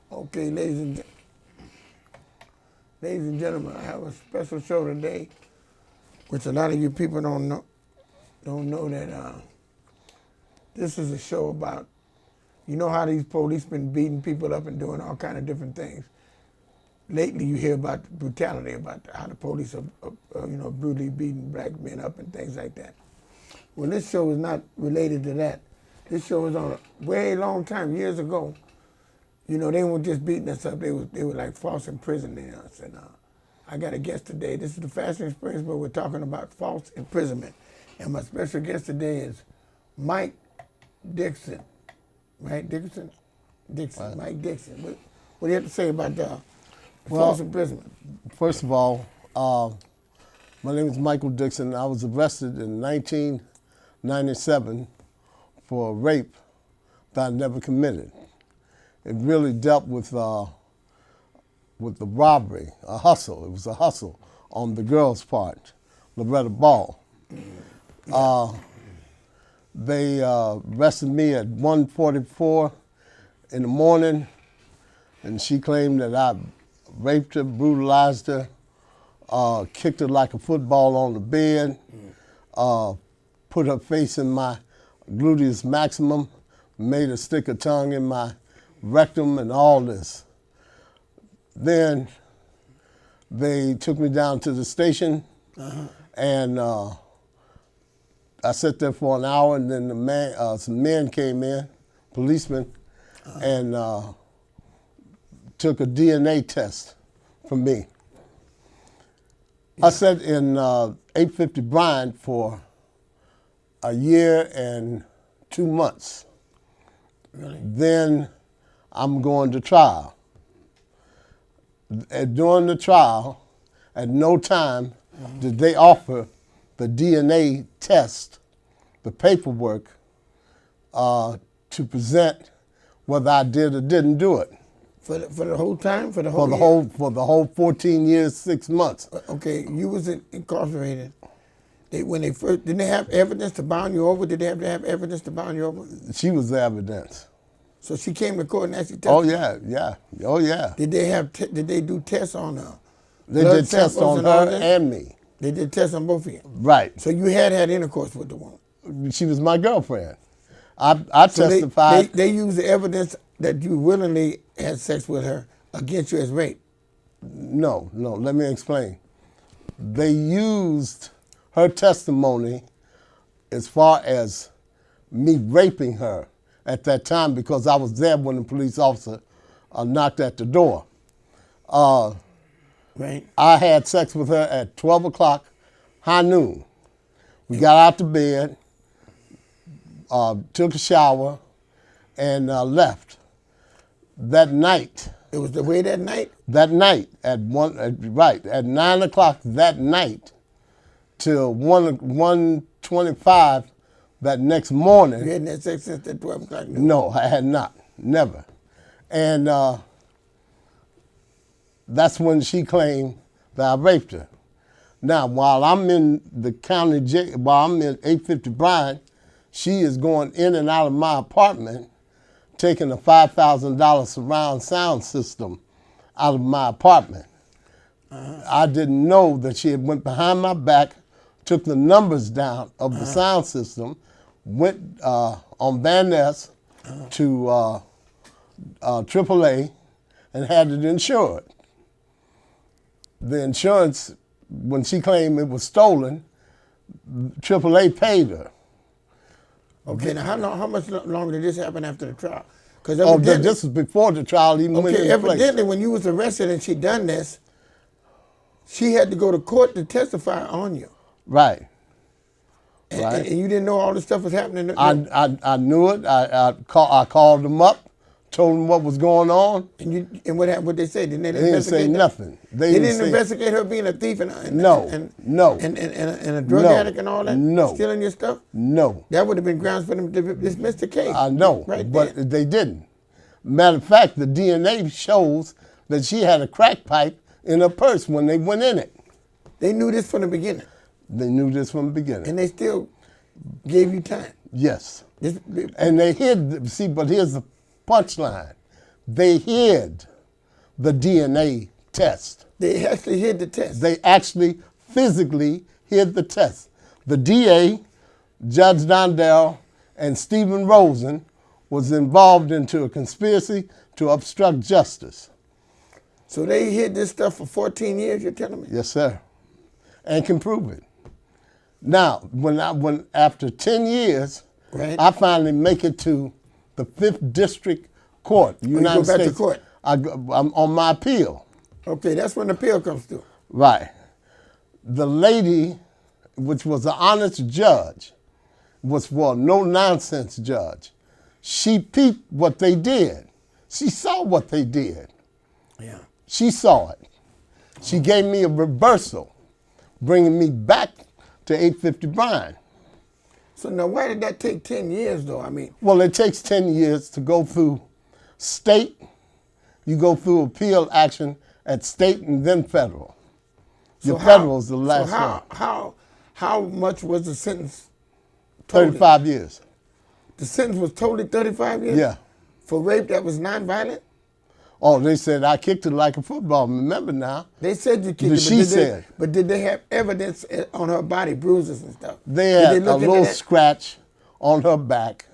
Okay, ladies and gentlemen, I have a special show today, which a lot of you people don't know that this is a show about, you know how these police been beating people up and doing all kind of different things. Lately, you hear about brutality, about how the police are brutally beating black men up and things like that. Well, this show is not related to that. This show was on a way long time, years ago. You know, they weren't just beating us up, they were like false imprisoning us. And I got a guest today. This is the Fashion Experience, but we're talking about false imprisonment. And my special guest today is Mike Dixon. Right, Dixon? Dixon, right. Mike Dixon. What do you have to say about false imprisonment? First of all, my name is Michael Dixon. I was arrested in 1997 for a rape that I never committed. It really dealt with the robbery, a hustle. It was a hustle on the girl's part, Loretta Ball. They arrested me at 1:44 in the morning, and she claimed that I raped her, brutalized her, kicked her like a football on the bed, put her face in my gluteus maximum, made her stick her tongue in my rectum and all this. Then they took me down to the station, and I sat there for an hour, and then some men came in, policemen, and took a DNA test from me. I sat in 850 Bryant for a year and 2 months. Really? Then I'm going to trial. During the trial, at no time did they offer the DNA test, the paperwork, to present whether I did or didn't do it. For the whole time? For the whole 14 years, 6 months. Okay, you was incarcerated. When they first, didn't they have evidence to bound you over? Did they have to have evidence to bound you over? She was the evidence. So she came to court and actually Oh testified? yeah. Oh yeah. Did they do tests on her? They did tests on her and me. They did tests on both of you? Right. So you had intercourse with the woman? She was my girlfriend. I so testified. They used the evidence that you willingly had sex with her against you as rape? No, let me explain. They used her testimony as far as me raping her at that time because I was there when the police officer knocked at the door. Right. I had sex with her at 12 o'clock, high noon. We got out to bed, took a shower, and left. That night. It was the way that night? That night at 9 o'clock that night till 1:25 that next morning. You hadn't had sex since that 12 o'clock? No, I had not, never. And that's when she claimed that I raped her. Now, while I'm in the county jail, while I'm in 850 Bryant, she is going in and out of my apartment, taking a $5,000 surround sound system out of my apartment. I didn't know that she had went behind my back, took the numbers down of the sound system, went on Van Ness to AAA and had it insured. The insurance, when she claimed it was stolen, AAA paid her. Okay, now how much longer did this happen after the trial? This was before the trial even went into place. Evidently when you was arrested and she done this, she had to go to court to testify on you. Right. And you didn't know all this stuff was happening? I knew it. I called them up, told them what was going on. And what happened? What they say? Didn't they didn't say nothing. They didn't investigate her being a thief and a drug addict and all that? No. Stealing your stuff? No. That would have been grounds for them to dismiss the case. I know, but they didn't. Matter of fact, the DNA shows that she had a crack pipe in her purse when they went in it. They knew this from the beginning? They knew this from the beginning. And they still gave you time? Yes. And they hid, but here's the punchline. they hid the DNA test. They actually hid the test. They actually physically hid the test. The DA, Judge Dondell, and Stephen Rosen was involved into a conspiracy to obstruct justice. So they hid this stuff for 14 years, you're telling me? Yes, sir. And can prove it. Now, when after 10 years, Right. I finally make it to the 5th District Court, United go back to States. court. I'm on my appeal. Okay, that's when the appeal comes through. Right. The lady, which was an honest judge, was for a no-nonsense judge. She peeped what they did. She saw what they did. Yeah. She saw it. She gave me a reversal, bringing me back to 850 Bryan. So now why did that take 10 years though? I mean, Well, it takes 10 years to go through state, you go through appeal action at state and then federal. Your federal is the last one. How much was the sentence? Totally? 35 years. The sentence was totally 35 years? Yeah. For rape that was nonviolent? Oh, they said I kicked it like a football. Remember now? They said you kicked it, She said. But did they have evidence on her body, bruises and stuff? They Did had look a into little that? scratch on her back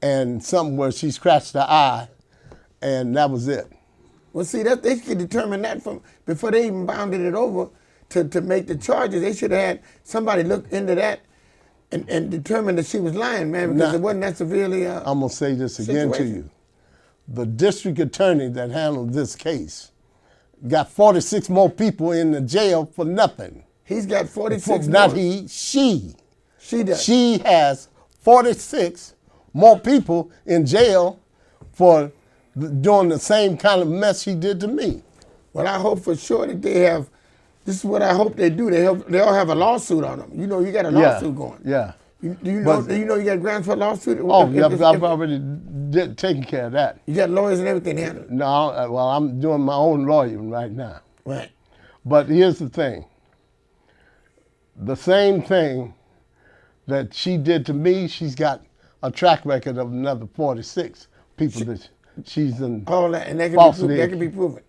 and something where she scratched her eye, and that was it. Well, see, that they could determine that from before they even bounded it over to make the charges. They should have had somebody look into that and determine that she was lying, man, because Now, it wasn't that severely. I'm going to say this again to situation. you. The district attorney that handled this case got 46 more people in the jail for nothing. He's got 46 Not more. he, she. She does. She has 46 more people in jail for doing the same kind of mess she did to me. Well, I hope for sure that they have. This is what I hope they do. They all have a lawsuit on them. You know, you got a lawsuit going. Yeah. Do you know you got grounds for a lawsuit? Oh, yeah, I've already taken care of that. You got lawyers and everything handled. No, well, I'm doing my own lawyering right now. Right. But here's the thing. The same thing that she did to me, she's got a track record of another 46 people that she's in. All that, and that can be proven.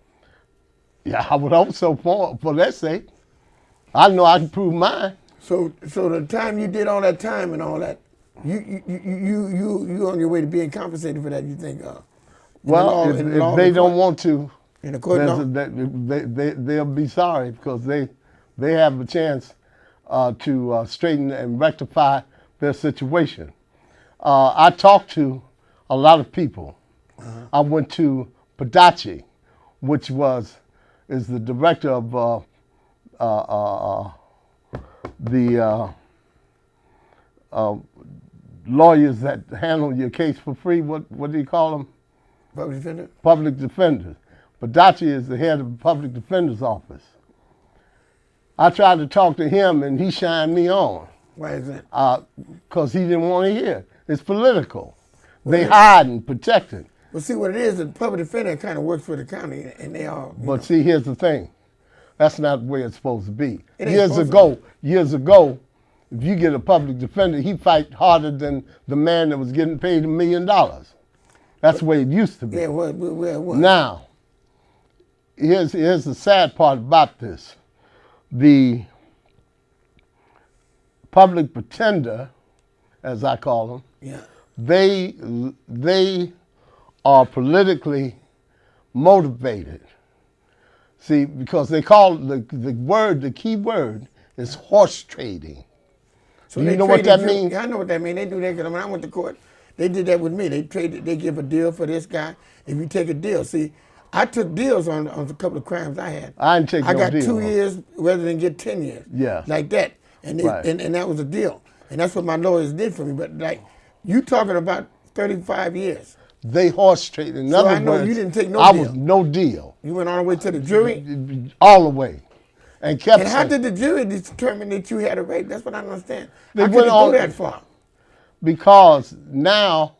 Yeah, I would hope so for their sake. I know I can prove mine. So the time you did all that time and all that, you on your way to being compensated for that? You think? Well, if they don't want to, in the court, they'll be sorry because they have a chance to straighten and rectify their situation. I talked to a lot of people. I went to Padachi, which is the director of the lawyers that handle your case for free. What do you call them? Public defender? Public defenders. Padachi is the head of the public defender's office. I tried to talk to him and he shined me on. Why is that? Because he didn't want to hear. It's political. They hide and protect it. Well, see what it is. The public defender kind of works for the county, and they all. But see, here's the thing. That's not the way it's supposed to be. It ain't Years ago, if you get a public defender, he fight harder than the man that was getting paid $1 million. That's the way it used to be. Yeah, what? Now, here's the sad part about this. The public pretender, as I call them, Yeah. they are politically motivated. See, because they call the key word is horse trading. So Do you know what that means? Yeah, I know what that means. They do that because when I went to court, they did that with me. They traded. They give a deal for this guy. If you take a deal, see, I took deals on a couple of crimes I had. I didn't take no got deal. 2 years rather than get 10 years. Yeah. Like that, and that was a deal, and that's what my lawyers did for me. But like, you talking about 35 years. They horse traded. In So other I know words, you didn't take no I deal. was no deal. You went all the way to the jury. All the way. And kept And how saying, did the jury determine that you had a rape? That's what I don't understand. They How could went it go on- that far? because now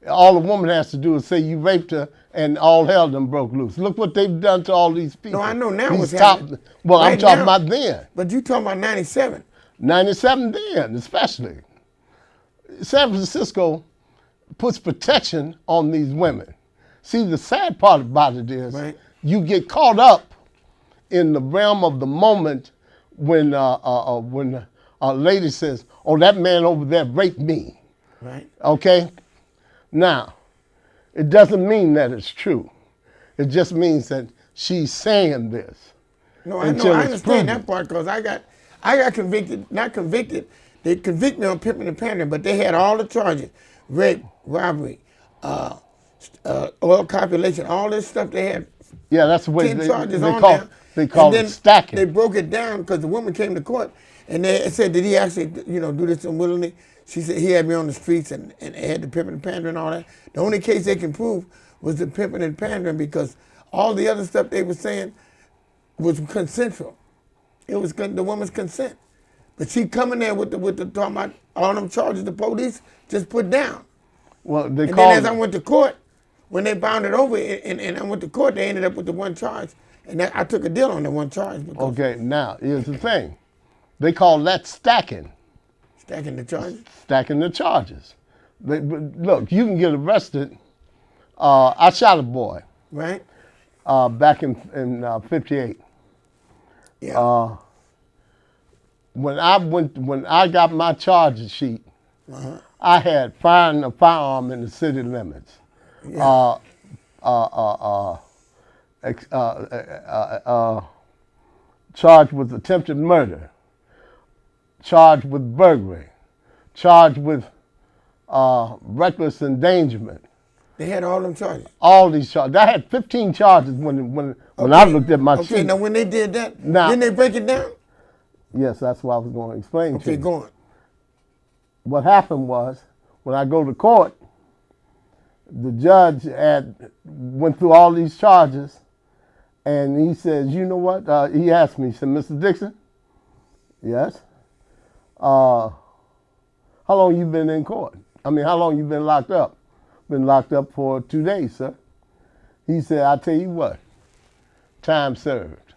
all the woman has to do is say you raped her and all hell done broke loose. Look what they've done to all these people. No, I know now These what's top, happening. Well, I'm Right talking now. about then. But you talking about 97. 97 then, especially. San Francisco puts protection on these women. See, the sad part about it is Right. you get caught up in the realm of the moment when a lady says, "Oh, that man over there raped me." Right. Okay? Now, it doesn't mean that it's true. It just means that she's saying this. No, I know. Until I it's understand proven. that part because I got convicted. Not convicted. They convicted me on pimping and pandering, but they had all the charges: rape, robbery, oil copulation, all this stuff. They had Yeah, that's the way 10 they charges on call there. they call And it then stacking. they broke it down because the woman came to court and they said, did he actually, do this unwillingly? She said he had me on the streets and had the pimping and pandering and all that. The only case they can prove was the pimping and pandering because all the other stuff they were saying was consensual. It was the woman's consent. But she coming there with the talking about all them charges the police just put down. Well, they And call then as I went to court, when they bound it over and I went to court, they ended up with the one charge. And I took a deal on the one charge. Because okay, now here's the thing. They call that stacking. Stacking the charges? Stacking the charges. But look, you can get arrested. I shot a boy Right? back in '58. Yeah. When I got my charges sheet, Uh-huh. I had firing a firearm in the city limits. Yeah. Charged with attempted murder, charged with burglary, charged with reckless endangerment. They had all them charges. All these charges. I had 15 charges when I looked at my Okay, sheet. now when they did that, Now- didn't they break it down? Yes, that's what I was going to explain to Okay, you. go on. What happened was, when I go to court, the judge went through all these charges, and he says, you know what? He asked me, he said, Mr. Dixon, yes? How long you been in court? I mean, how long you been locked up? Been locked up for 2 days, sir. He said, I tell you what, time served.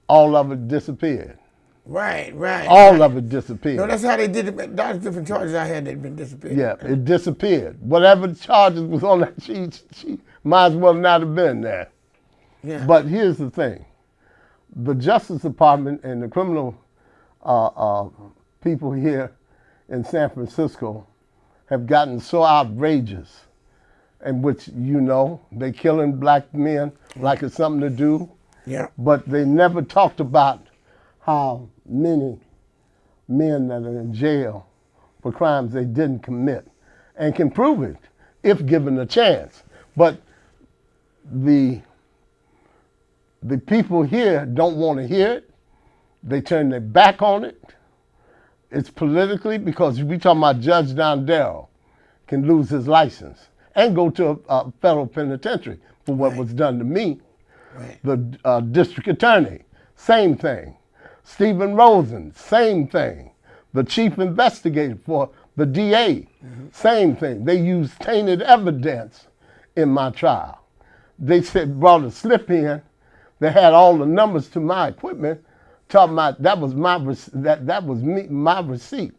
All of it disappeared. Right. All of it disappeared. No, that's how they did it. That was different charges I had that had been disappeared. Yeah, it disappeared. Whatever charges was on that sheet, she might as well not have been there. Yeah. But here's the thing. The Justice Department and the criminal people here in San Francisco have gotten so outrageous, in which, they killing black men like it's something to do. Yeah. But they never talked about how many men that are in jail for crimes they didn't commit and can prove it if given a chance. But the people here don't want to hear it. They turn their back on it. It's politically, because we talking about Judge Don Darrell can lose his license and go to a federal penitentiary for what was done to me. Right. The district attorney, same thing. Stephen Rosen, same thing. The chief investigator for the DA, same thing. They used tainted evidence in my trial. They brought a slip in. They had all the numbers to my equipment, talking about that was my my receipt.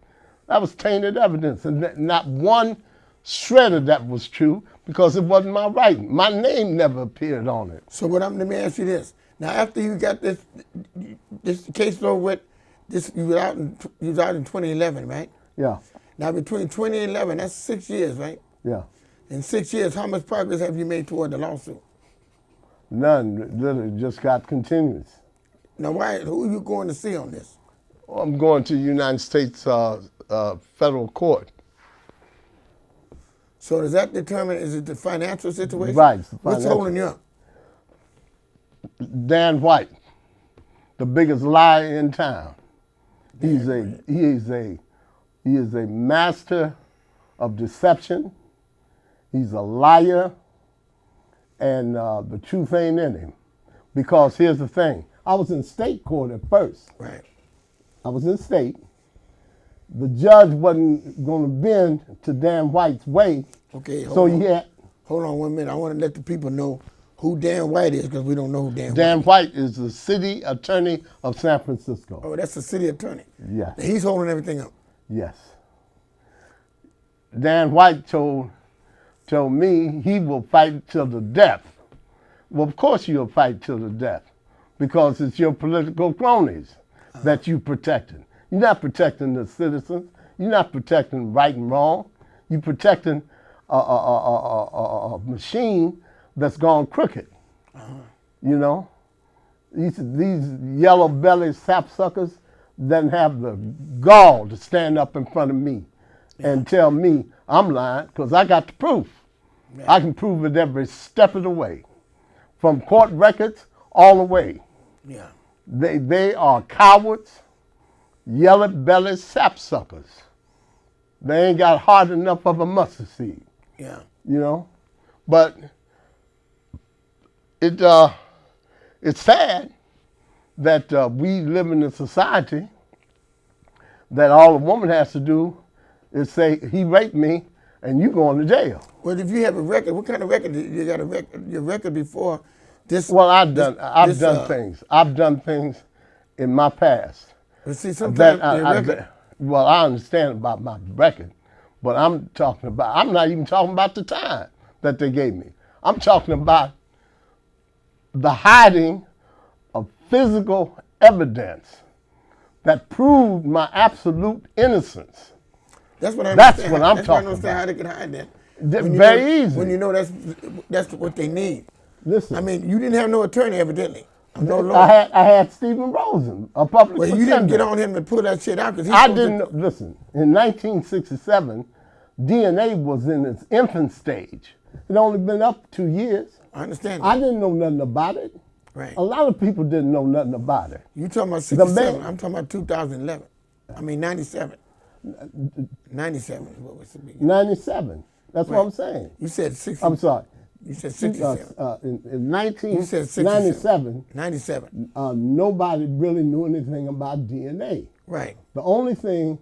That was tainted evidence, and not one shred of that was true because it wasn't my writing. My name never appeared on it. So let me ask you this. Now, after you got this case over with, you was out in 2011, right? Yeah, Now, between 2011, that's 6 years, right? yeah. In 6 years, how much progress have you made toward the lawsuit? None. Literally just got continuous. Now, who are you going to see on this? I'm going to the United States federal court. So does that determine, is it the financial situation? Right, it's the What's financial. holding you up? Dan White, the biggest liar in town. He is a master of deception. He's a liar, and the truth ain't in him. Because here's the thing. I was in state court at first. Right. I was in state. The judge wasn't going to bend to Dan White's way. Okay, So he had hold on 1 minute. I want to let the people know who Dan White is because we don't know who Dan White is. Dan White is the city attorney of San Francisco. Oh, that's the city attorney. Yes. He's holding everything up. Yes. Dan White told told me he will fight till the death. Well, of course you'll fight till the death because it's your political cronies that you protecting. You're not protecting the citizens. You're not protecting right and wrong. You're protecting a machine that's gone crooked. You know, these yellow-bellied sapsuckers doesn't have the gall to stand up in front of me and tell me I'm lying because I got the proof. I can prove it every step of the way, from court records all the way. Yeah. They are cowards, yellow-bellied sapsuckers. They ain't got hard enough of a mustard seed. Yeah. You know, but it's sad that we live in a society that all a woman has to do is say he raped me and you going to jail. Well, if you have a record, what kind of record? You got a record? Your record before this? Well, I've done things. I've done things in my past. But see, sometimes well, I understand about my record, but I'm not even talking about the time that they gave me. I'm talking about the hiding of physical evidence that proved my absolute innocence. That's what I'm talking I don't about. understand how they can hide that. Very easy. When you know that's what they need. Listen. I mean, you didn't have no attorney, evidently. No lawyer. I had Stephen Rosen, a public Well, you didn't get on him to pull that shit out because I didn't know. Listen, in 1967, DNA was in its infant stage. It only been up 2 years. I understand that. I didn't know nothing about it. Right. A lot of people didn't know nothing about it. You talking about 67? I'm talking about 2011. I mean 97. 97 is what was the beginning. 97. That's what I'm saying. You said 60. I'm sorry. You said 67. In 1997, 97. Nobody really knew anything about DNA. Right. The only thing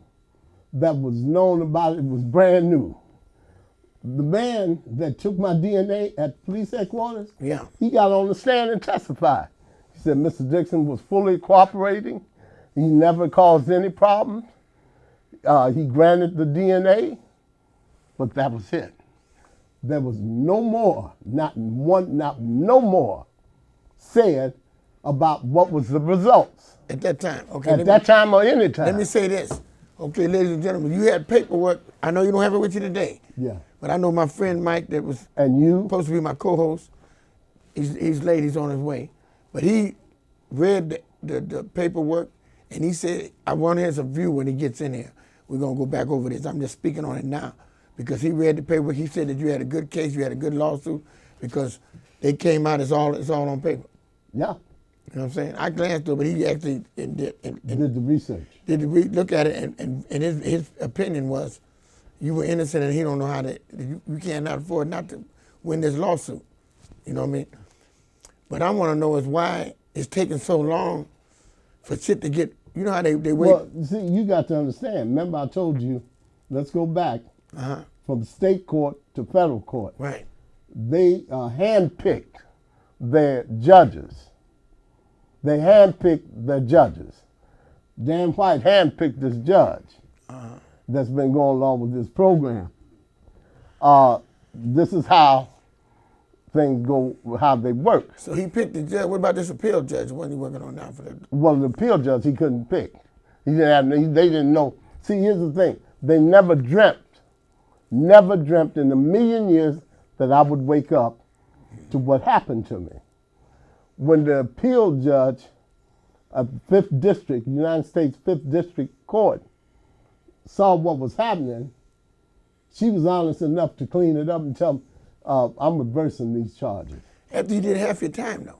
that was known about it was brand new. The man that took my DNA at police headquarters, Yeah. he got on the stand and testified. He said Mr. Dixon was fully cooperating. He never caused any problems. He granted the DNA, but that was it. There was no more, no more said about what was the results. At that time. Okay. At that time or any time. Let me say this. Okay, ladies and gentlemen, you had paperwork. I know you don't have it with you today. Yeah. But I know my friend Mike that was supposed to be my co-host. He's late, he's on his way. But he read the paperwork and he said, I want his view when he gets in here. We're going to go back over this. I'm just speaking on it now. Because he read the paperwork, he said that you had a good case, you had a good lawsuit, because they came out, it's all on paper. Yeah. You know what I'm saying? I glanced through it, but he actually did the research. Look at it, and his opinion was, you were innocent and he don't know how to, you cannot afford not to win this lawsuit. You know what I mean? But I want to know is why it's taking so long for shit to get, you know how they wait. Well, see, you got to understand. Remember I told you, let's go back from state court to federal court. Right. They handpicked their judges. They handpicked their judges. Dan White handpicked this judge that's been going along with this program. This is how things go, how they work. So he picked the judge. What about this appeal judge? What he working on now for that? Well, the appeal judge he couldn't pick. He didn't have. They didn't know. See, here's the thing. They never dreamt in a million years that I would wake up to what happened to me. When the appeal judge of 5th District, United States 5th District Court, saw what was happening, she was honest enough to clean it up and tell them, I'm reversing these charges. After you did half your time, though.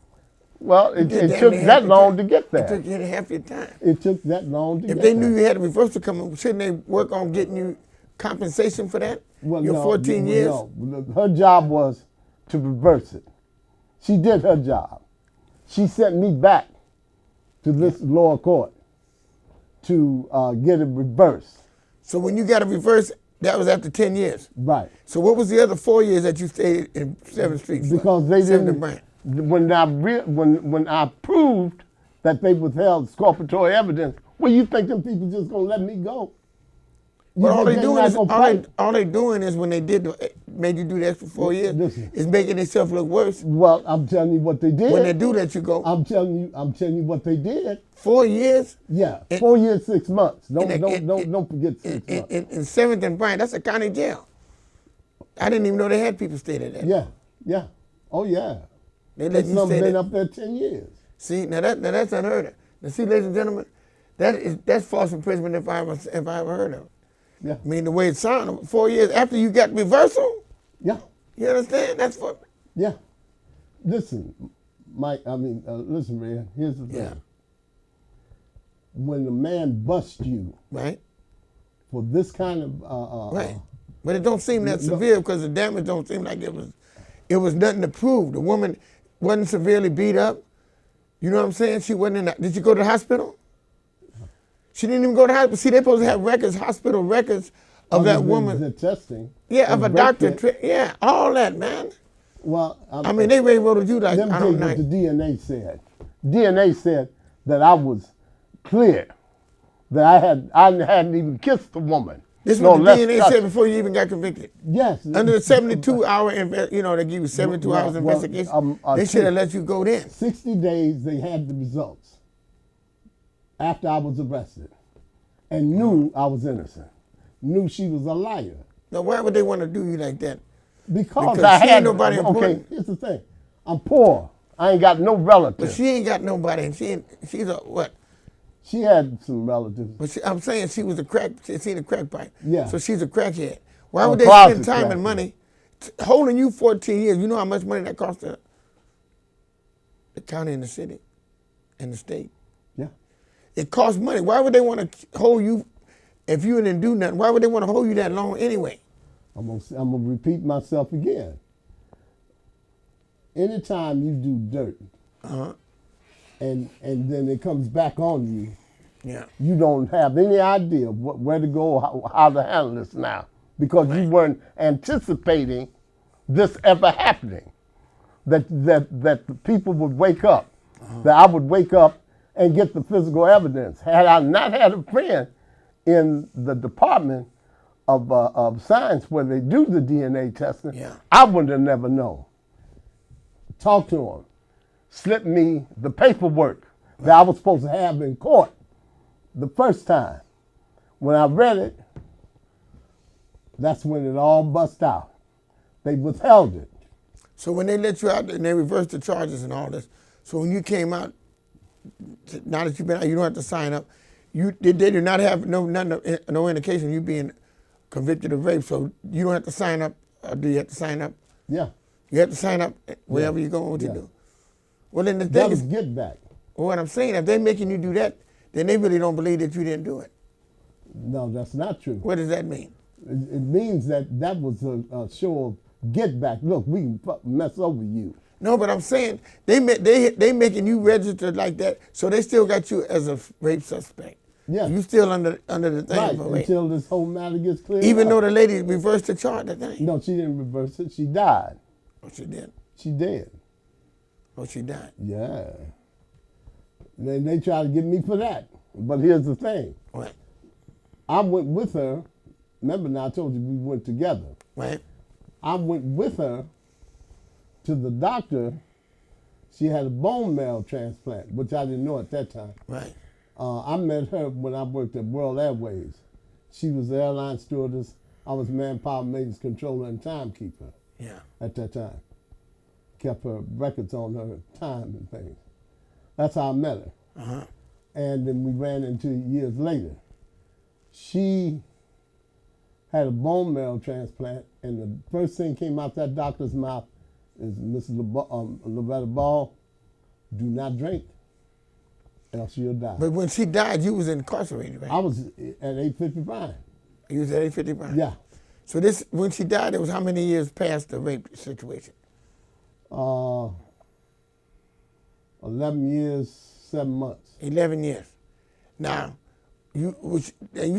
Well, it took that long to get there. It took you half your time. It took that long to get there. If they knew you had a reversal coming, shouldn't they work on getting you compensation for that? Well, your 14 years? No, her job was to reverse it. She did her job. She sent me back to this lower court to get it reversed. So when you got it reversed, that was after 10 years? Right. So what was the other 4 years that you stayed in 7th Street for? Because they didn't, when I proved that they withheld exculpatory evidence, well, you think them people just gonna let me go? Well, all they doing is when they did made you do that for 4 years Listen. is making themselves look worse. Well, I'm telling you what they did. When they do let you go, I'm telling you what they did. 4 years. Yeah, And- 4 years, 6 months. Don't forget 6 months. In 7th and Bryant, that's a county jail. I didn't even know they had people stay there. Yeah. Oh yeah. They let you Some stay been there. up there 10 years. See, now that's unheard of. Now see, ladies and gentlemen, that's false imprisonment if I ever heard of it. Yeah. I mean, the way it sounded, 4 years after you got reversal, Yeah. you understand? That's for, Yeah. Listen, Mike, listen, man, here's the thing. yeah, When a man busts you right? for this kind of Right. But it don't seem that no. severe because the damage don't seem like it was nothing to prove. The woman wasn't severely beat up. You know what I'm saying? She wasn't in that. Did you go to the hospital? She didn't even go to the hospital. See, they're supposed to have records, hospital records of that woman. The testing. Yeah, of a and doctor. break it. Yeah, all that, man. Well, I mean, they railroaded you like, let me I tell you don't know. what the DNA said. DNA said that I was clear, that I hadn't even kissed the woman. This is No, what the less DNA touch. said before you even got convicted. Yes. Under the 72-hour, they give you 72 hours investigation. They should have let you go then. 60 days they had the results after I was arrested and knew I was innocent, knew she was a liar. Now, why would they want to do you like that? Because Because I she had ain't nobody okay, important. here's the thing. I'm poor. I ain't got no relatives. But she ain't got nobody, and she's a what? She had some relatives. But I'm saying she was a crack. She seen a crack pipe. Yeah. So she's a crackhead. Why A would they closet spend time crackhead. and money holding you 14 years? You know how much money that cost the county and the city and the state? Yeah. It costs money. Why would they want to hold you if you didn't do nothing? Why would they want to hold you that long anyway? I'm gonna repeat myself again. Anytime you do dirt, and then it comes back on you, Yeah. you don't have any idea where to go, how to handle this now, because you weren't anticipating this ever happening. That the people would wake up, that I would wake up and get the physical evidence. Had I not had a friend in the department of science where they do the DNA testing, Yeah. I would have never known. Talk to him. Slip me the paperwork that I was supposed to have in court the first time. When I read it, that's when it all bust out. They withheld it. So when they let you out and they reversed the charges and all this, so when you came out, now that you've been out, you don't have to sign up. They do not have no indication of you being convicted of rape, so you don't have to sign up. Or do you have to sign up? Yeah. You have to sign up wherever you go and what you Yeah. do. Well, then the That thing was is, get back. well, what I'm saying, if they're making you do that, then they really don't believe that you didn't do it. No, that's not true. What does that mean? It means that was a show of get back. Look, we can mess over you. No, but I'm saying they making you register like that, so they still got you as a rape suspect. Yeah. You still under the thing Right, for rape. until this whole matter gets cleared Even up. though the lady reversed the charge, that thing. No, she didn't reverse it. She died. Oh, she did. She dead. Oh, she died. Yeah. They tried to get me for that. But here's the thing. Right. I went with her. Remember now I told you we went together. Right. I went with her to the doctor. She had a bone marrow transplant, which I didn't know at that time. Right. I met her when I worked at World Airways. She was the airline stewardess. I was manpower maintenance controller and timekeeper Yeah. at that time. Kept her records on her time and things. That's how I met her. Uh-huh. And then we ran into years later. She had a bone marrow transplant, and the first thing came out that doctor's mouth is, Mrs. Loretta Ball, do not drink, else you'll die. But when she died, you was incarcerated, right? I was at 855. You was at 855. Yeah. So when she died, it was how many years past the rape situation? 11 years, 7 months. 11 years. Now, you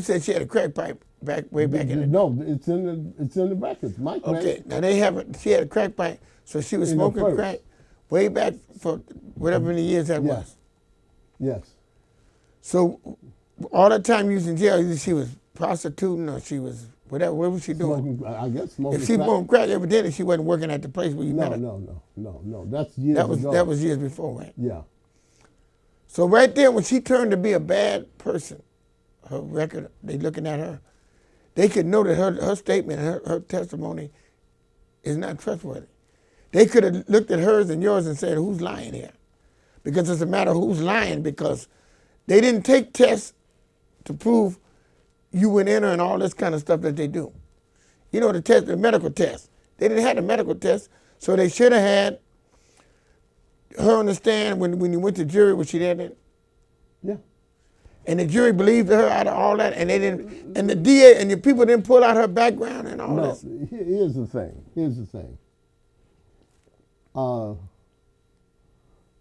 said she had a crack pipe way back in the No, it's in the records. Mike read Okay, it. now she had a crack pipe, so she was In the smoking purse. crack way back for whatever many years that Yes. was. Yes. So all the time you was in jail, either she was prostituting or she was What was she doing? Smoking, I guess smoking If she crack. smoked crack, evidently she wasn't working at the place where you met her. No. That's years ago. That was years before, right? Yeah. So right there, when she turned to be a bad person, her record, they looking at her, they could know that her statement, her testimony is not trustworthy. They could have looked at hers and yours and said, who's lying here? Because it's a matter of who's lying, because they didn't take tests to prove you went in her and all this kind of stuff that they do. You know, the medical test. They didn't have the medical test, so they should have had her on the stand when you went to jury, was she there then? Yeah. And the jury believed her out of all that, and they didn't, and the DA and the people didn't pull out her background and all this. Here's the thing.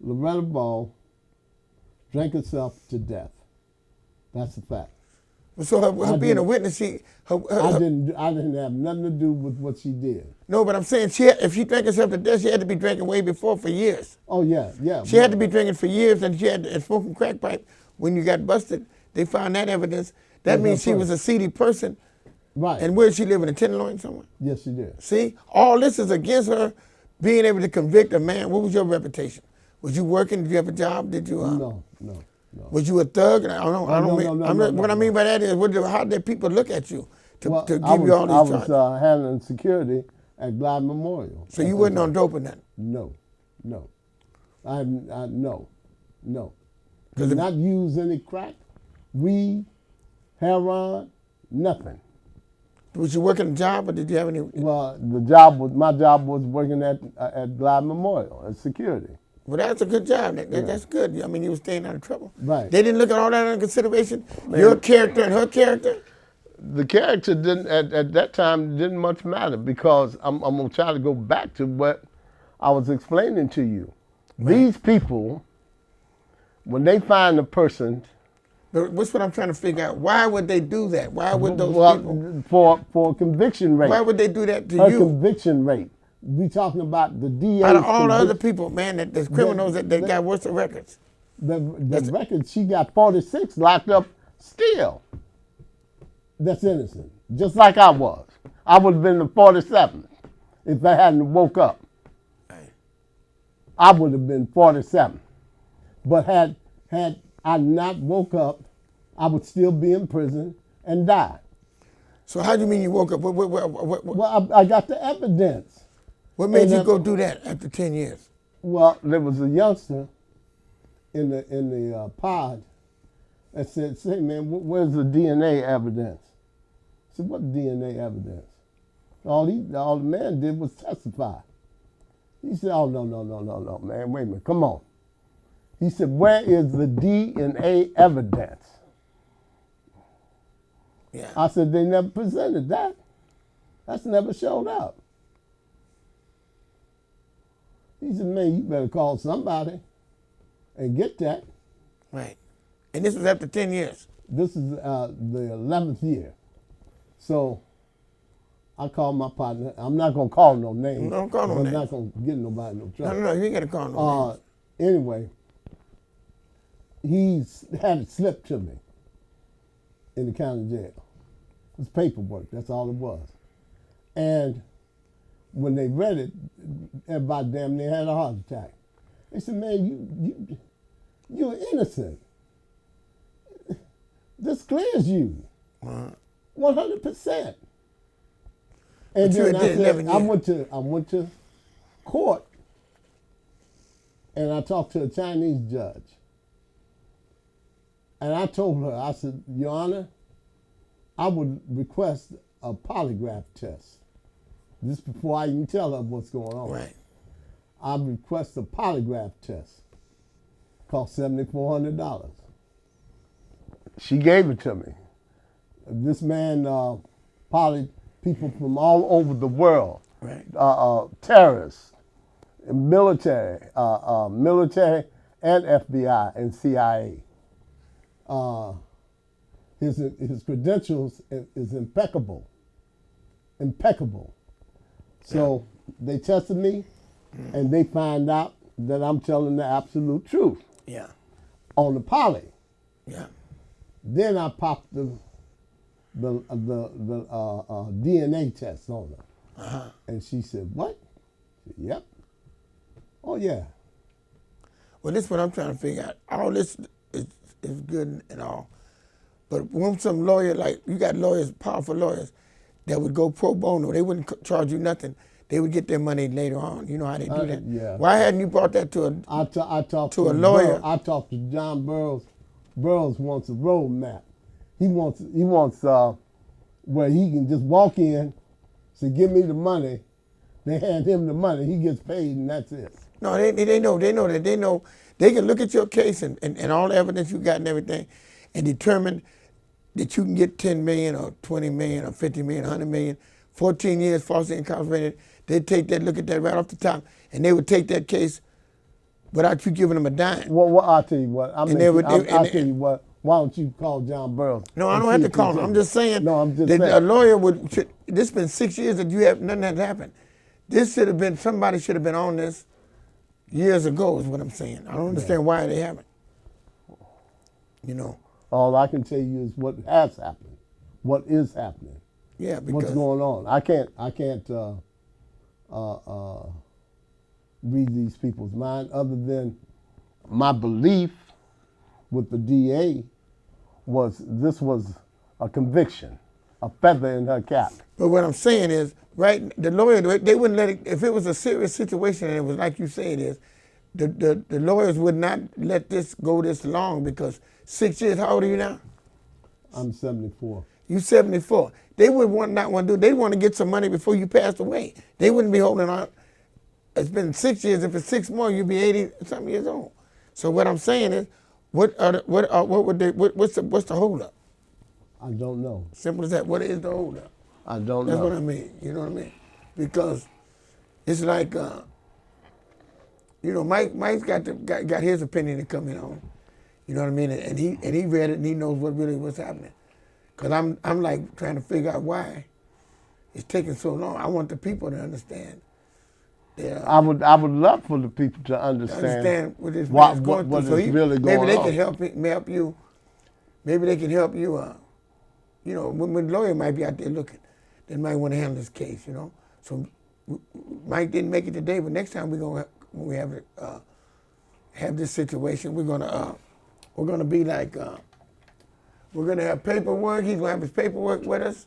Loretta Ball drank herself to death. That's a fact. So her being a witness, I didn't have nothing to do with what she did. No, but I'm saying if she drank herself to death, she had to be drinking way before for years. Oh yeah. She had to be drinking for years, and she had and smoking crack pipe. When you got busted, they found that evidence. That means she was a seedy person. Right. And where did she live, in a Tenderloin somewhere? Yes, she did. See, all this is against her being able to convict a man. What was your reputation? Was you working? Did you have a job? Did you? No. Was you a thug? I don't know. No. What I mean by that is, how did people look at you to give you all these charges? I was handling security at Glide Memorial. So you wasn't on dope or nothing? No. No. Did not use any crack, weed, heroin, nothing. Was you working a job, or did you have any? Well, my job was working at Glide Memorial as security. Well, that's a good job. That's good. I mean, you were staying out of trouble. Right. They didn't look at all that into consideration? Your character and her character? The character didn't at that time didn't much matter, because I'm gonna try to go back to what I was explaining to you. Right. These people, when they find a person, but what's what I'm trying to figure out? Why would they do that? Why would those people for conviction rate? Why would they do that to her you? Conviction rate. We talking about the DA. Out of all the other people, man, there's criminals that got worse records. The record, she got 46 locked up still. That's innocent. Just like I was. I would have been the 47th if I hadn't woke up. I would have been 47. But had I not woke up, I would still be in prison and die. So how do you mean you woke up? Well, I got the evidence. What made you go do that after 10 years? Well, there was a youngster in the pod that said, "Say, man, where's the DNA evidence?" I said, "What DNA evidence?" All the man did was testify. He said, "Oh, no, man, wait a minute, come on." He said, "Where is the DNA evidence?" Yeah. I said, "They never presented that. That's never showed up." He said, "Man, you better call somebody and get that." Right. And this was after 10 years? This is the 11th year. So I called my partner. I'm not going to call no names. Don't call no names. I'm not going to get nobody no trouble. No, you ain't got to call no names. Anyway, he had it slipped to me in the county jail. It was paperwork. That's all it was. And when they read it, everybody damn near had a heart attack. They said, "Man, you're innocent. This clears you, 100%." And then I went to court, and I talked to a Chinese judge, and I told her, I said, "Your Honor, I would request a polygraph test." This before I even tell her what's going on. Right. I request a polygraph test. Cost $7,400. She gave it to me. This man polyed people from all over the world. Right. Terrorists, military and FBI and CIA. His credentials is impeccable. So they tested me, and they find out that I'm telling the absolute truth. Yeah. On the poly. Yeah. Then I popped the the DNA test on her. And she said, "What?" I said, "Yep." "Oh yeah." Well, this is what I'm trying to figure out. All this is good and all, but when some lawyer, like you got lawyers, powerful lawyers, that would go pro bono, they wouldn't charge you nothing. They would get their money later on. You know how they do that. Yeah. Why hadn't you brought that to a I talked to a lawyer? I talked to John Burroughs. Burroughs wants a roadmap. He wants where he can just walk in, say, "Give me the money." They hand him the money. He gets paid, and that's it. No, they know they can look at your case and all the evidence you got and everything, and determine that you can get 10 million or 20 million or 50 million, 100 million, 14 years falsely incarcerated. They'd take that, look at that right off the top, and they would take that case without you giving them a dime. Well, I'll tell you what. I'll tell you what. Why don't you call John Burroughs? No, I don't have to call him. I'm just saying. No, I'm just that saying. a lawyer would. This has been 6 years that nothing has happened. This should have been, somebody should have been on this years ago is what I'm saying. I don't understand why they haven't. You know. All I can tell you is what has happened, what is happening. Yeah, because what's going on. I can't read these people's mind other than my belief with the DA was this was a conviction, a feather in her cap. But what I'm saying is, right, the lawyer, they wouldn't let it, if it was a serious situation and it was like you say it is, the lawyers would not let this go this long because 6 years, how old are you now? I'm 74. You 74. They would not want to do, they want to get some money before you passed away. They wouldn't be holding on. It's been 6 years. If it's 6 more, you'd be 80-something years old. So what I'm saying is, what's the holdup? I don't know. Simple as that. What is the holdup? I don't know. That's what I mean. You know what I mean? Because it's like, you know, Mike's got his opinion to come in on. You know what I mean? And he read it and he knows what's happening. Cause I'm like trying to figure out why it's taking so long. I want the people to understand. I would love for the people to understand what this man's going what through. is really going on. Maybe they can help you. Maybe they can help you. You know, when the lawyer might be out there looking, they might want to handle this case. You know, so Mike didn't make it today, but next time when we have this situation, we're gonna be like we're gonna have paperwork. He's gonna have his paperwork with us.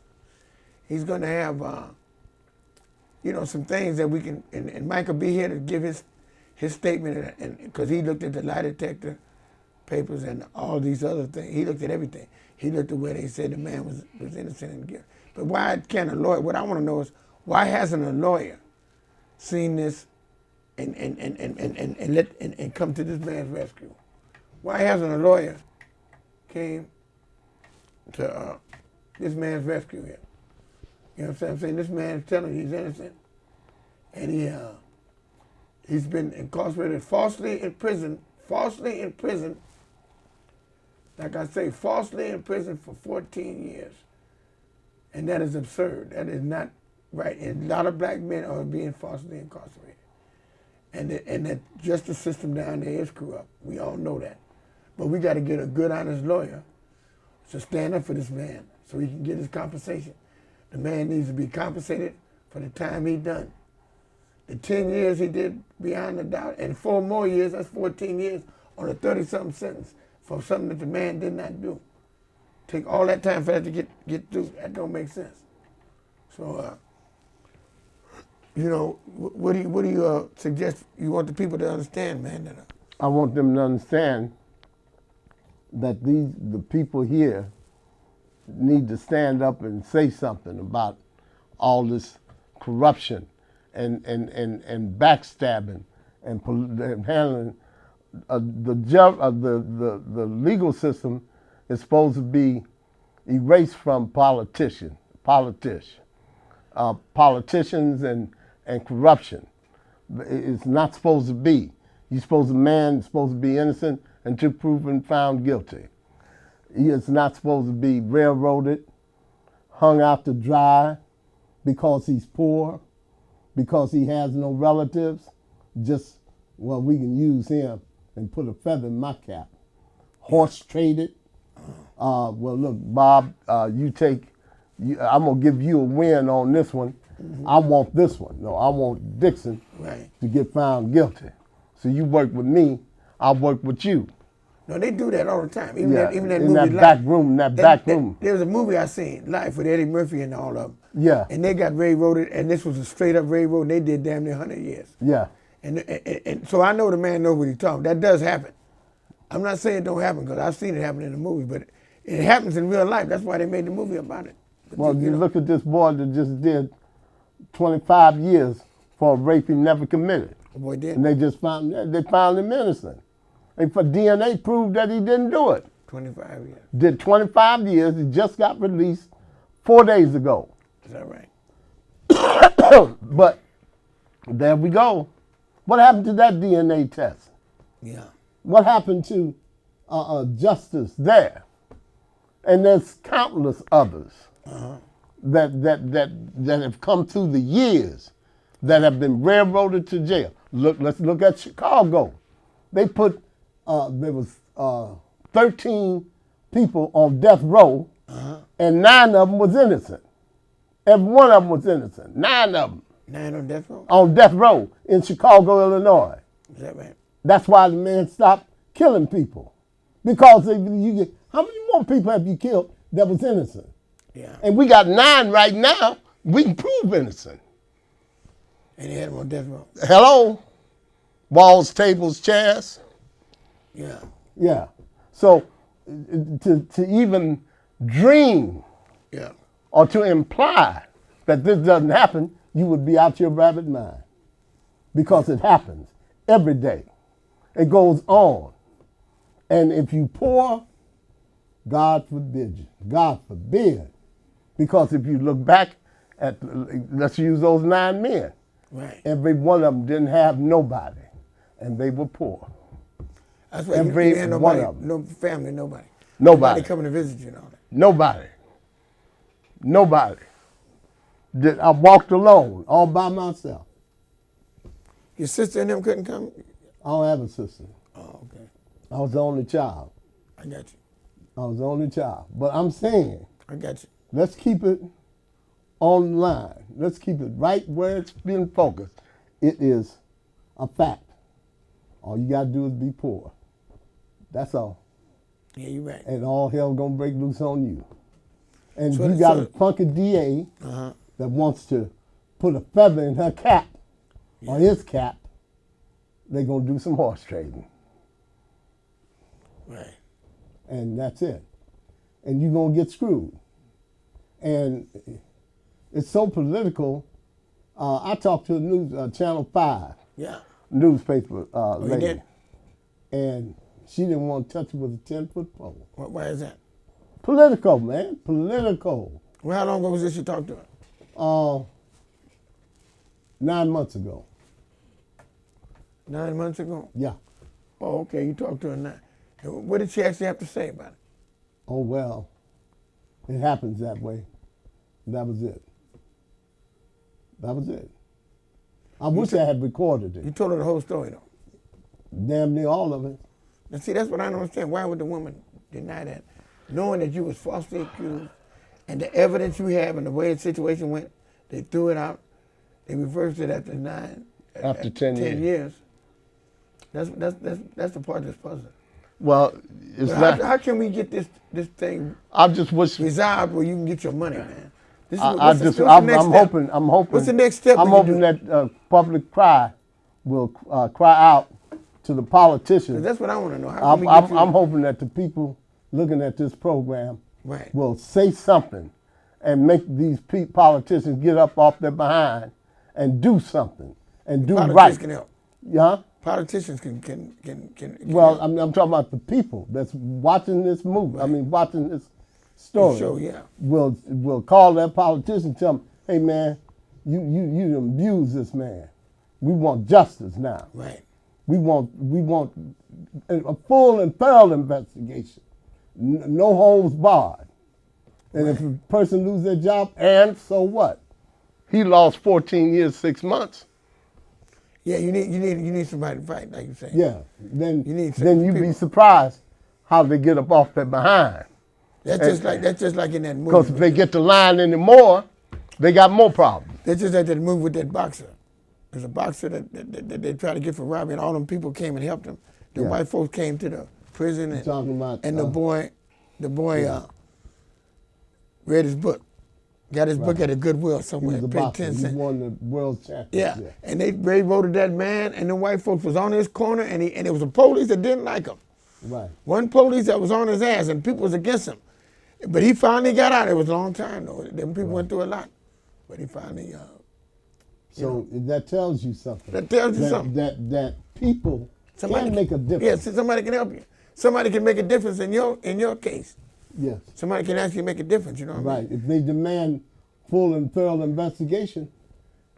He's gonna have you know, some things that we can, and Mike will be here to give his statement, and because he looked at the lie detector papers and all these other things. He looked at everything. He looked at where they said the man was innocent and guilty. But why can't a lawyer, what I want to know is, why hasn't a lawyer seen this and come to this man's rescue? Why hasn't a lawyer came to this man's rescue here? You know what I'm saying? This man's telling you he's innocent, and he's been incarcerated, falsely in prison, like I say, falsely in prison for 14 years. And that is absurd. That is not right. And a lot of black men are being falsely incarcerated. And that justice system down there is corrupt. We all know that. But we got to get a good, honest lawyer to stand up for this man so he can get his compensation. The man needs to be compensated for the time he done. The 10 years he did beyond a doubt, and 4 more years, that's 14 years on a 30-something sentence for something that the man did not do. Take all that time for that to get through. That don't make sense. So, you know, what do you suggest you want the people to understand, man? I want them to understand that the people here need to stand up and say something about all this corruption and backstabbing and handling. The legal system is supposed to be erased from politicians and corruption. It's not supposed to be. Man is supposed to be innocent until proven found guilty. He is not supposed to be railroaded, hung out to dry because he's poor, because he has no relatives. Just, well, we can use him and put a feather in my cap. Horse traded. Well, look, Bob, you take I'm gonna give you a win on this one. I want this one. No, I want Dixon to get found guilty. So you work with me, I'll work with you. No, they do that all the time. Even that in movie, that back room, back room. There was a movie I seen, Life, with Eddie Murphy and all of them. Yeah. And they got railroaded, and this was a straight up railroad, and they did damn near 100 years. Yeah. And so I know the man knows what he's talking. That does happen. I'm not saying it don't happen, because I've seen it happen in the movie, but it happens in real life. That's why they made the movie about it. But well, you look at this boy that just did 25 years for a rape he never committed. The boy did. And they found him innocent. And for DNA proved that he didn't do it. 25 years. Did 25 years. He just got released 4 days ago. Is that right? But there we go. What happened to that DNA test? Yeah. What happened to justice there? And there's countless others that have come through the years that have been railroaded to jail. Let's look at Chicago. They put there was 13 people on death row, and 9 of them was innocent. Every one of them was innocent. 9 of them. 9 on death row? On death row in Chicago, Illinois. Is that right? That's why the man stopped killing people. Because how many more people have you killed that was innocent? Yeah. And we got 9 right now. We can prove innocent. And they had them on death row. Hello? Walls, tables, chairs. Yeah. Yeah. So to even dream or to imply that this doesn't happen, you would be out your rabbit mind. Because it happens every day. It goes on. And if you poor, God forbid you. God forbid. Because if you look back at, let's use those 9 men. Right. Every one of them didn't have nobody. And they were poor. That's why every you had nobody, one of them. no family, nobody. Nobody. Coming to visit you and all that. Nobody. Nobody. I walked alone, all by myself. Your sister and them couldn't come? I don't have a sister. Oh, okay. I was the only child. I got you. I was the only child. But I'm saying, I got you. let's keep it on line. Let's keep it right where it's being focused. It is a fact. All you got to do is be poor. That's all. Yeah, you're right. And all hell gonna break loose on you. And So you got a funky DA that wants to put a feather in her cap, or his cap, they're gonna do some horse trading. Right. And that's it. And you're gonna get screwed. And it's so political. I talked to the news, Channel 5. Yeah. Newspaper You lady. did? And she didn't want to touch it with a 10-foot pole. Why is that? Political, man. Political. Well, how long ago was this you talked to her? 9 months ago. 9 months ago? Yeah. Oh, okay. You talked to her now. And what did she actually have to say about it? Oh, well, it happens that way. That was it. That was it. I wish I had recorded You it. told her the whole story, though. Damn near all of it. Now, see, that's what I don't understand. Why would the woman deny that? Knowing that you was falsely accused and the evidence you have and the way the situation went, they threw it out. They reversed it after 10 years. That's the part that's puzzling. Well, it's But not. how can we get this thing I just wish. resolved where you can get your money, man? This is, I'm what's the next step? hoping. I'm hoping. What's the next step? I'm we can hoping do? that public cry will cry out to the politicians. That's what I want to know. How can we get I'm hoping that the people looking at this program Right. will say something and make these politicians get up off their behind and do something and do Politicians right. can help. Yeah. Politicians can Well, help. I'm talking about the people that's watching this movie. I mean, watching this story. Show, yeah. Will call that politician and tell them, hey man, you abuse this man. We want justice now. Right. We want a full and thorough investigation. No holds barred. And if a person loses their job, and so what? He lost 14 years, 6 months. Yeah, you need somebody to fight, like you say. Yeah. Then You need you'd be people. surprised how they get up off their behind. That's just like in that movie. Because if they get the line anymore, they got more problems. That's just like that movie with that boxer. There's a boxer that they tried to get for robbery, and all them people came and helped him. The Yeah. white folks came to the prison, and, Talking about, and the boy read his book. Got his book at a Goodwill he somewhere. was a Paid boxer. 10 He cents. won the world championship. Yeah. And they voted that man, and the white folks was on his corner, and it was a police that didn't like him. Right. One police that was on his ass, and people was against him. But he finally got out. It was a long time, though. Them people went through a lot. But he finally, So that tells you something. That tells you something. That people can make a difference. Yeah, somebody can help you. Somebody can make a difference in your case. Yes. Somebody can actually make a difference, you know what I mean? Right. If they demand full and thorough investigation,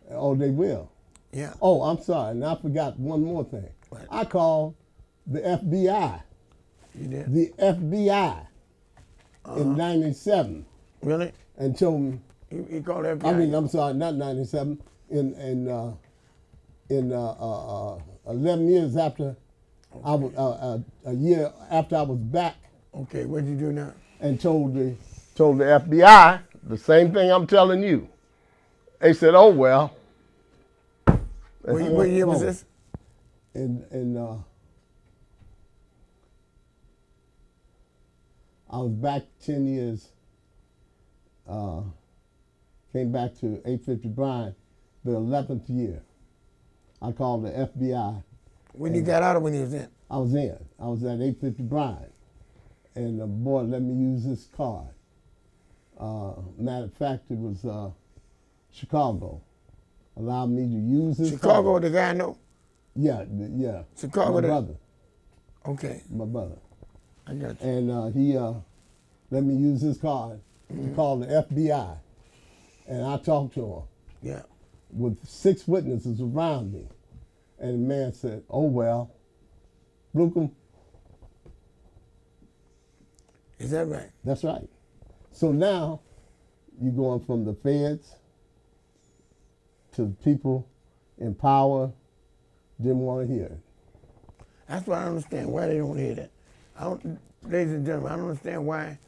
oh, they will. Yeah. Oh, I'm sorry. And I forgot one more thing. What? I called the FBI. You did? The FBI in '97 Really? and told me. He called FBI. I mean, I'm sorry, not '97. In 11 years after I was a year after I was back, Okay, what'd you do now? and told the FBI the same thing I'm telling you. They said, "Oh well." What year was this? I was back 10 years. Came back to 850 Bryant, the 11th year. I called the FBI. When you got out or when you was in? I was in. I was at 850 Bryant, and the boy let me use his card. Matter of fact, it was Chicago. Allowed me to use his Chicago, card. the guy I know? Yeah, yeah. Chicago, my the- brother. Okay, My brother. I got you. And he let me use his card to call the FBI. And I talked to him Yeah. with 6 witnesses around me. And the man said, "Oh, well, Blucom, Is that right? that's right." So now you're going from the feds to the people in power didn't want to hear it. That's why I don't understand why they don't hear that. Ladies and gentlemen, I don't understand why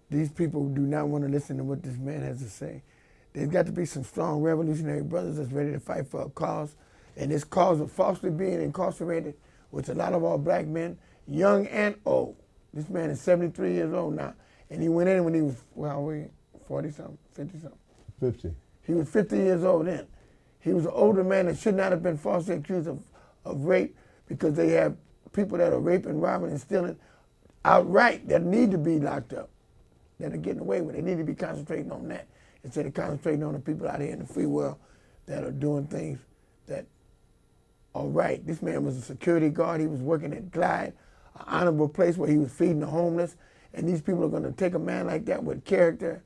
these people do not want to listen to what this man has to say. There's got to be some strong revolutionary brothers that's ready to fight for a cause. And this cause of falsely being incarcerated, which a lot of our black men, young and old. This man is 73 years old now. And he went in when he was, 40-something, 50-something. 50. He was 50 years old then. He was an older man that should not have been falsely accused of rape, because they have people that are raping, robbing, and stealing outright that need to be locked up, that are getting away with it. They need to be concentrating on that instead of concentrating on the people out here in the free world that are doing things that are right. This man was a security guard. He was working at Glide, an honorable place where he was feeding the homeless. And these people are going to take a man like that with character,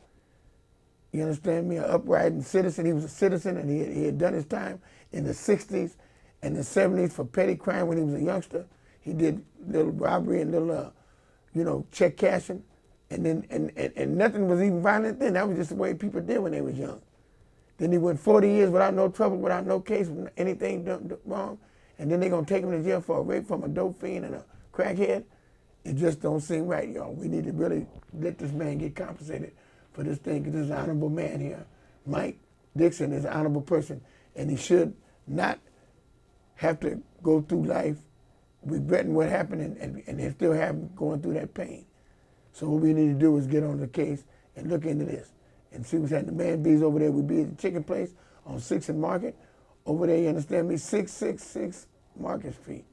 you understand me, an upright citizen. He was a citizen, and he had done his time in the 60s and the 70s for petty crime when he was a youngster. He did little robbery and little, check cashing. And then and nothing was even violent then. That was just the way people did when they was young. Then he went 40 years without no trouble, without no case, anything done wrong. And then they're going to take him to jail for a rape from a dope fiend and a crackhead. It just don't seem right, y'all. We need to really let this man get compensated for this thing, because this is an honorable man here. Mike Dixon is an honorable person, and he should not have to go through life regretting what happened and still going through that pain. So what we need to do is get on the case and look into this and see what's happening. The man B's over there would be at the chicken place on 6th and Market. Over there, you understand me, 666 Market Street,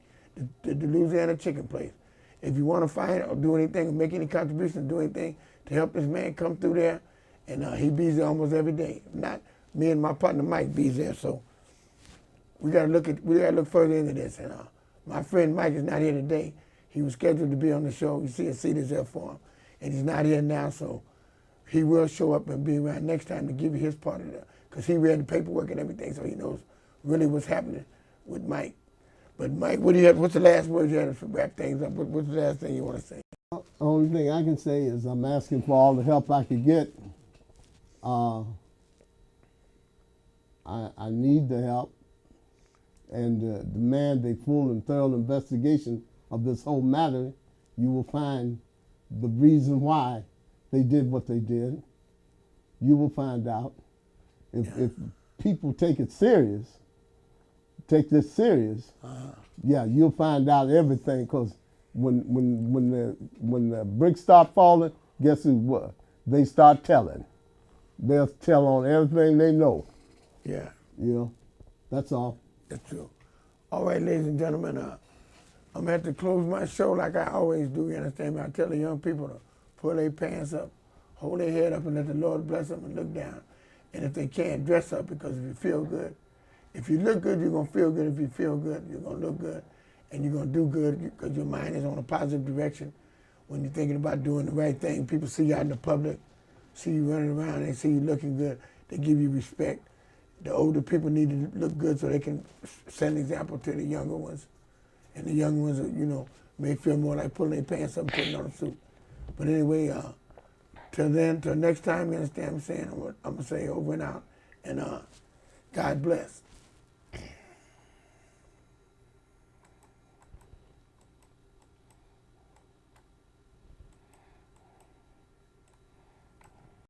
the Louisiana chicken place. If you want to find or do anything or make any contribution, do anything to help this man come through there, and he bees there almost every day. If not, me and my partner Mike bees there. So we gotta look further into this. And my friend Mike is not here today. He was scheduled to be on the show. You see a seat is there for him, and he's not here now. So he will show up and be around next time to give you his part of it, because he read the paperwork and everything, so he knows really what's happening with Mike. But Mike, what's the last words you had to wrap things up? What's the last thing you want to say? The only thing I can say is I'm asking for all the help I could get. I need the help, and demand a full and thorough investigation of this whole matter. You will find the reason why they did what they did. You will find out. If people take it serious, take this serious, yeah, you'll find out everything. Because when the bricks start falling, guess who what? They start telling. They'll tell on everything they know. Yeah. You know, that's all. That's true. All right, ladies and gentlemen, I'm going to have to close my show like I always do, you understand me? I tell the young people to pull their pants up, hold their head up, and let the Lord bless them and look down. And if they can't, dress up, because if you feel good, if you look good, you're going to feel good. If you feel good, you're going to look good. And you're going to do good because your mind is on a positive direction. When you're thinking about doing the right thing, people see you out in the public, see you running around, they see you looking good, they give you respect. The older people need to look good so they can set an example to the younger ones. And the young ones, you know, may feel more like pulling their pants up and putting on a suit. But anyway, till then, till next time, you understand what I'm saying? I'm going to say over and out. And God bless.